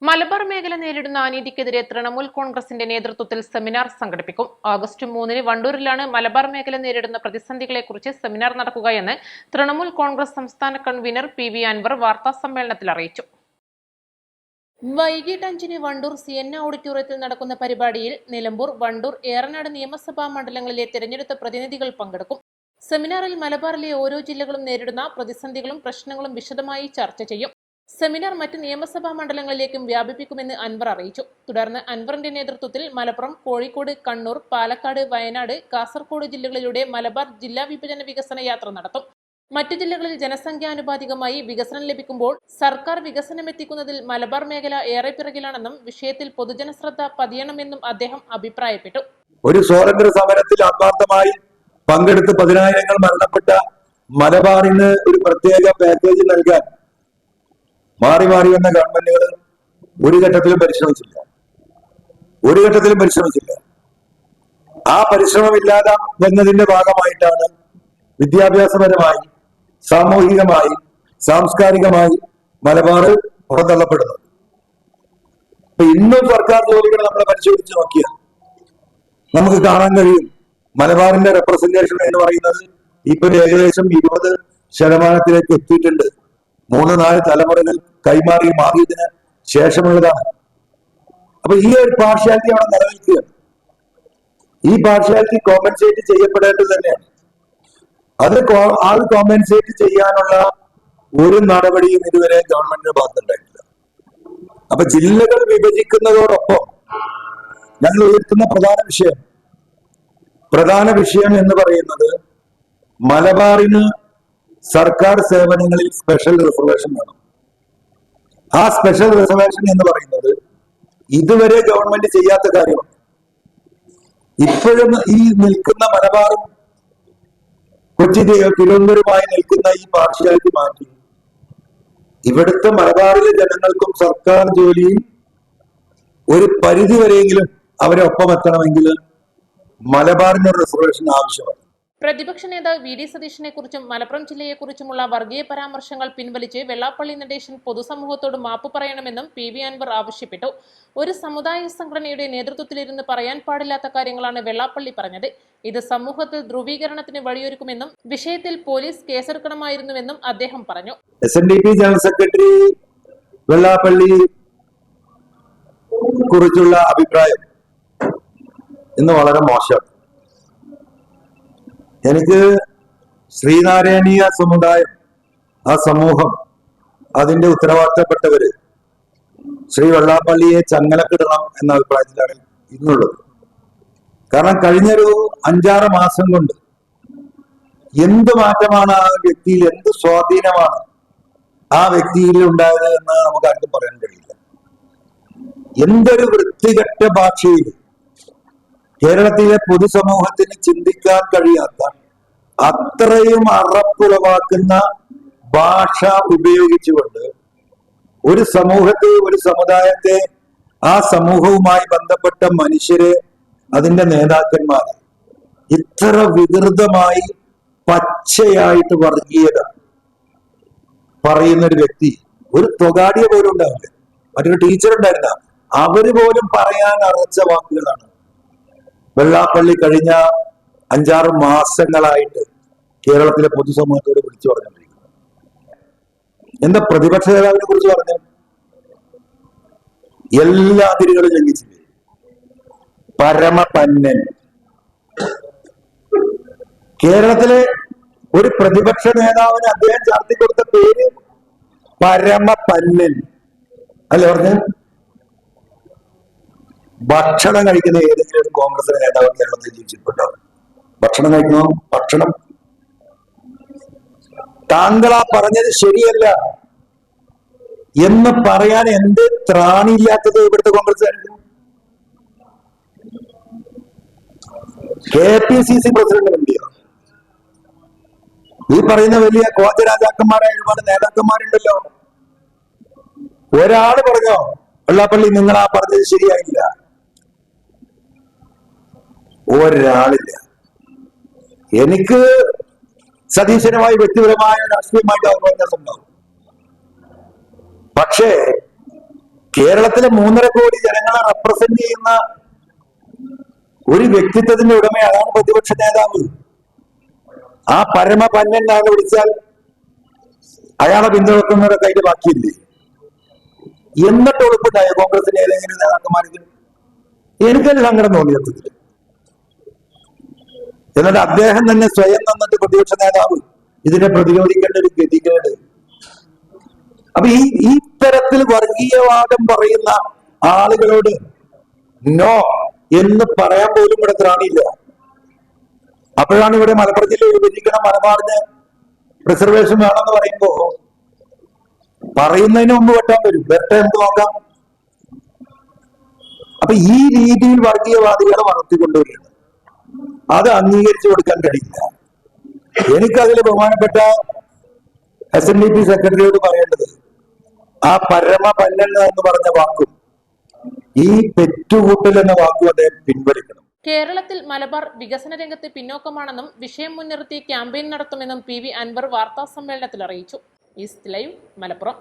മലബാർ മേഖല നേരിടുന്ന അനീതിക്കെതിരെ തൃണമൂൽ കോൺഗ്രസിന്റെ നേതൃത്വത്തിൽ സെമിനാർ സംഘടിപ്പിക്കും. ഓഗസ്റ്റ് 3-ന് വണ്ടൂരിലാണ് മലബാർ മേഖല നേരിടുന്ന പ്രതിസന്ധികളെക്കുറിച്ച് സെമിനാർ നടക്കുകയെന്ന് തൃണമൂൽ കോൺഗ്രസ് സംസ്ഥാന കൺവീനർ PV അൻവർ വാർത്താസമ്മേളനത്തിൽ അറിയിച്ചു. വൈകിട്ട് 5-ന് വണ്ടൂർ CN ഓഡിറ്റോറിയത്തിൽ നടക്കുന്ന പരിപാടിയിൽ നിലമ്പൂർ, വണ്ടൂർ, ഏറനാട് നിയമസഭാ മണ്ഡലങ്ങളിലെ തെരഞ്ഞെടുത്ത പ്രതിനിധികൾ പങ്കെടുക്കും. സെമിനാറിൽ മലബാറിലെ ഓരോ ജില്ലകളും നേരിടുന്ന പ്രതിസന്ധികളും പ്രശ്നങ്ങളും വിശദമായി ചർച്ച ചെയ്യും. സെമിനാർ മറ്റ് നിയമസഭാ മണ്ഡലങ്ങളിലേക്കും വ്യാപിപ്പിക്കുമെന്ന് അൻവർ അറിയിച്ചു. തുടർന്ന് അൻവറിന്റെ നേതൃത്വത്തിൽ മലപ്പുറം, കോഴിക്കോട്, കണ്ണൂർ, പാലക്കാട്, വയനാട്, കാസർഗോഡ് ജില്ലകളിലൂടെ മലബാർ ജില്ലാ വിഭജന വികസന യാത്ര നടത്തും. മറ്റു ജില്ലകളിൽ ജനസംഖ്യാനുപാതികമായി വികസനം ലഭിക്കുമ്പോൾ സർക്കാർ വികസനമെത്തിക്കുന്നതിൽ മലബാർ മേഖല ഏറെ പിറകിലാണെന്നും വിഷയത്തിൽ പൊതുജന ശ്രദ്ധ പതിയണമെന്നും അദ്ദേഹം അഭിപ്രായപ്പെട്ടു. ഒരു സ്വാതന്ത്ര്യ സമരത്തിൽ ആത്മാർത്ഥമായി പങ്കെടുത്ത് 10,000 മരണപ്പെട്ട മലബാറിന് ഒരു പ്രത്യേക പാക്കേജ് നൽകാൻ മാറി മാറി വന്ന ഗവൺമെന്റുകൾ ഒരു ഘട്ടത്തിലും പരിശ്രമിച്ചില്ല. ആ പരിശ്രമമില്ലാതെ വന്നതിന്റെ ഭാഗമായിട്ടാണ് വിദ്യാഭ്യാസപരമായി, സാമൂഹികമായി, സാംസ്കാരികമായി മലബാർ പുറന്തള്ളപ്പെടുന്നത്. അപ്പൊ ഇന്നും സർക്കാർ ജോലികൾ നമ്മൾ പരിശോധിച്ച് നോക്കിയാൽ നമുക്ക് കാണാൻ കഴിയും, മലബാറിന്റെ റെപ്രസെന്റേഷൻ എന്ന് പറയുന്നത് ഇപ്പൊ ഏകദേശം 20% എത്തിയിട്ടുണ്ട്. 3-4 തലമുറകൾ കൈമാറി മാറിയതിന് ശേഷമുള്ളതാണ്. അപ്പൊ ഈ ഒരു പാർഷ്യാലിറ്റി അവിടെ നിലനിൽക്കുകയാണ്. ഈ പാർഷ്യാലിറ്റി കോമ്പൻസേറ്റ് ചെയ്യപ്പെടേണ്ടത് തന്നെയാണ്. അത് കോമ്പൻസേറ്റ് ചെയ്യാനുള്ള ഒരു നടപടിയും ഇതുവരെ ഗവൺമെന്റിന്റെ ഭാഗത്തുണ്ടായിട്ടില്ല. അപ്പൊ ജില്ലകൾ വിഭജിക്കുന്നതോടൊപ്പം ഞങ്ങൾ ഉയർത്തുന്ന പ്രധാന വിഷയം എന്ന് പറയുന്നത് മലബാറിന് സർക്കാർ സേവനങ്ങളിൽ സ്പെഷ്യൽ റിസർവേഷൻ വേണം. ആ സ്പെഷ്യൽ റിസർവേഷൻ എന്ന് പറയുന്നത് ഇതുവരെ ഗവൺമെന്റ് ചെയ്യാത്ത കാര്യമാണ്. ഇപ്പോഴും ഈ നിൽക്കുന്ന മലബാറും കൊച്ചി, തിരുവനന്തപുരമായി നിൽക്കുന്ന ഈ പാർഷ്യാലിറ്റി മാറ്റി ഇവിടുത്തെ മലബാറിലെ ജനങ്ങൾക്കും സർക്കാർ ജോലിയിൽ ഒരു പരിധി വരെയെങ്കിലും അവരെ ഒപ്പമെത്തണമെങ്കിൽ മലബാറിന് റിസർവേഷൻ ആവശ്യമാണ്. പ്രതിപക്ഷ നേതാവ് VD സതീശനെ കുറിച്ചും മലപ്പുറം ജില്ലയെക്കുറിച്ചുമുള്ള വർഗീയ പരാമർശങ്ങൾ പിൻവലിച്ച് വെള്ളാപ്പള്ളി നടേശൻ പൊതുസമൂഹത്തോട് മാപ്പ് പറയണമെന്നും PV അൻവർ ആവശ്യപ്പെട്ടു. ഒരു സമുദായ സംഘടനയുടെ നേതൃത്വത്തിലിരുന്ന് പറയാൻ പാടില്ലാത്ത കാര്യങ്ങളാണ് വെള്ളാപ്പള്ളി പറഞ്ഞത്. ഇത് സമൂഹത്തിൽ ധ്രുവീകരണത്തിന് വഴിയൊരുക്കുമെന്നും വിഷയത്തിൽ പോലീസ് കേസെടുക്കണമായിരുന്നുവെന്നും അദ്ദേഹം പറഞ്ഞു. SNDP ജനറൽ സെക്രട്ടറി വെള്ളാപ്പള്ളി കുറിച്ചുള്ള അഭിപ്രായം ഇന്ന് വളരെ മോശമാണ്. എനിക്ക് ശ്രീനാരായണീയ സമുദായം, ആ സമൂഹം, അതിന്റെ ഉത്തരവാദിത്തപ്പെട്ടവര് ശ്രീ വെള്ളാപ്പള്ളിയെ ചങ്ങലക്കിടണം എന്ന അഭിപ്രായത്തിലാണ് ഇന്നുള്ളത്. കാരണം കഴിഞ്ഞൊരു 5-6 മാസം കൊണ്ട് എന്ത് മാറ്റമാണ് ആ വ്യക്തിയിൽ, എന്ത് സ്വാധീനമാണ് ആ വ്യക്തിയിൽ ഉണ്ടായത് എന്ന് നമുക്ക് ആർക്കും പറയാൻ കഴിയില്ല. എന്തൊരു വൃത്തികെട്ട ഭാഷയിൽ കേരളത്തിലെ പൊതുസമൂഹത്തിന് ചിന്തിക്കാൻ കഴിയാത്ത അത്രയും അറപ്പുളവാക്കുന്ന ഭാഷ ഉപയോഗിച്ചുകൊണ്ട് ഒരു സമൂഹത്തെ, ഒരു സമുദായത്തെ, ആ സമൂഹവുമായി ബന്ധപ്പെട്ട മനുഷ്യരെ, അതിന്റെ നേതാക്കന്മാരെ ഇത്ര വികൃതമായി പച്ചയായിട്ട് വർഗീയത പറയുന്ന ഒരു വ്യക്തി, ഒരു തൊഗാടിയ പോലും ഉണ്ടാവില്ല, മറ്റൊരു ടീച്ചർ ഉണ്ടായിരുന്ന, അവര് പോലും പറയാൻ അറച്ച വാക്കുകളാണ് വെള്ളാപ്പള്ളി കഴിഞ്ഞ 5-6 മാസങ്ങളായിട്ട് കേരളത്തിലെ പൊതുസമൂഹത്തോട് വിളിച്ചു പറഞ്ഞുകൊണ്ടിരിക്കുന്നത്. എന്താ പ്രതിപക്ഷ നേതാവിനെ കുറിച്ച് പറഞ്ഞു? എല്ലാ അതിരുകളും ലംഘിച്ചില്ലേ? പരമപന്നൻ. കേരളത്തിലെ ഒരു പ്രതിപക്ഷ നേതാവിന് അദ്ദേഹം ചാർത്തിക്കൊടുത്ത പേര് പരമപന്നൻ അല്ലേ പറഞ്ഞു? ഭക്ഷണം കഴിക്കുന്ന ഏതെങ്കിലും ഒരു കോൺഗ്രസ് നേതാവ് കേരളത്തിൽ ജീവിച്ചിട്ടുണ്ടോ? ഭക്ഷണം കഴിക്കണോ? ഭക്ഷണം താങ്കളാ പറഞ്ഞത് ശരിയല്ല എന്ന് പറയാൻ എന്ത് ത്രാണിയില്ലാത്തത് ഇവിടുത്തെ കോൺഗ്രസ്സുകാർക്ക്? KPCC പ്രസിഡന്റ് വേണ്ടിയോ? ഈ പറയുന്ന വലിയ കോചരാജാക്കന്മാരായ ഒരുപാട് നേതാക്കന്മാരുണ്ടല്ലോ. ഒരാള് പറഞ്ഞോ വെള്ളാപ്പള്ളി നിങ്ങളാ പറഞ്ഞത് ശരിയായില്ല? ഒരാളില്ല. എനിക്ക് സതീശനുമായി വ്യക്തിപരമായ രാഷ്ട്രീയമായിട്ട് അവബോധം ഉണ്ടാവും. പക്ഷേ കേരളത്തിലെ 3.5 കോടി ജനങ്ങളെ റെപ്രസെന്റ് ചെയ്യുന്ന ഒരു വ്യക്തിത്വത്തിന്റെ ഉടമയാണ് പ്രതിപക്ഷ നേതാവ്. ആ പരമപന്നൻ എന്ന് വിളിച്ചാൽ അയാളെ പിന്തുണക്കുന്നവരുടെ കയ്യിൽ ബാക്കിയില്ലേ? എന്നിട്ട് ഉറപ്പുണ്ടായ കോൺഗ്രസിന്റെ ഏതെങ്കിലും നേതാക്കന്മാർക്ക്? എനിക്കത് സങ്കടം തോന്നി സത്യത്തിൽ. എന്നിട്ട് അദ്ദേഹം തന്നെ സ്വയം തന്നിട്ട് പ്രതിപക്ഷ നേതാവ് ഇതിനെ പ്രതിരോധിക്കേണ്ട ഒരു ഗതികേട്. അപ്പൊ ഈ തരത്തിൽ വർഗീയവാദം പറയുന്ന ആളുകളോട് നോ എന്ന് പറയാൻ പോലും ഇവിടെ ത്രാണിയില്ല. അപ്പോഴാണ് ഇവിടെ മലപ്പുറം ജില്ല വിഭജിക്കണം, മലബാറിന് റിസർവേഷൻ വേണമെന്ന് പറയുമ്പോ പറയുന്നതിന് മുമ്പ് വെട്ടാൻ വരും. വരട്ടെ, നമുക്ക് നോക്കാം. അപ്പൊ ഈ രീതിയിൽ വർഗീയവാദികളെ വളർത്തിക്കൊണ്ടുവരികയാണ്. അത് അംഗീകരിച്ചു കൊടുക്കാൻ കഴിയില്ല. എനിക്കതിൽ ബഹുമാനപ്പെട്ട SNDP സെക്രട്ടറിയോട് പറയേണ്ടത്, ആ പരമപന്നൻ എന്ന് പറഞ്ഞ വാക്കും ഈ പെറ്റുകൂട്ടൽ എന്ന വാക്കും അദ്ദേഹം പിൻവലിക്കണം. കേരളത്തിൽ മലബാർ വികസന രംഗത്ത് പിന്നോക്കമാണെന്നും വിഷയം മുൻനിർത്തി ക്യാമ്പയിൻ നടത്തുമെന്നും PV അൻവർ വാർത്താ സമ്മേളനത്തിൽ അറിയിച്ചു. East live, Malappuram.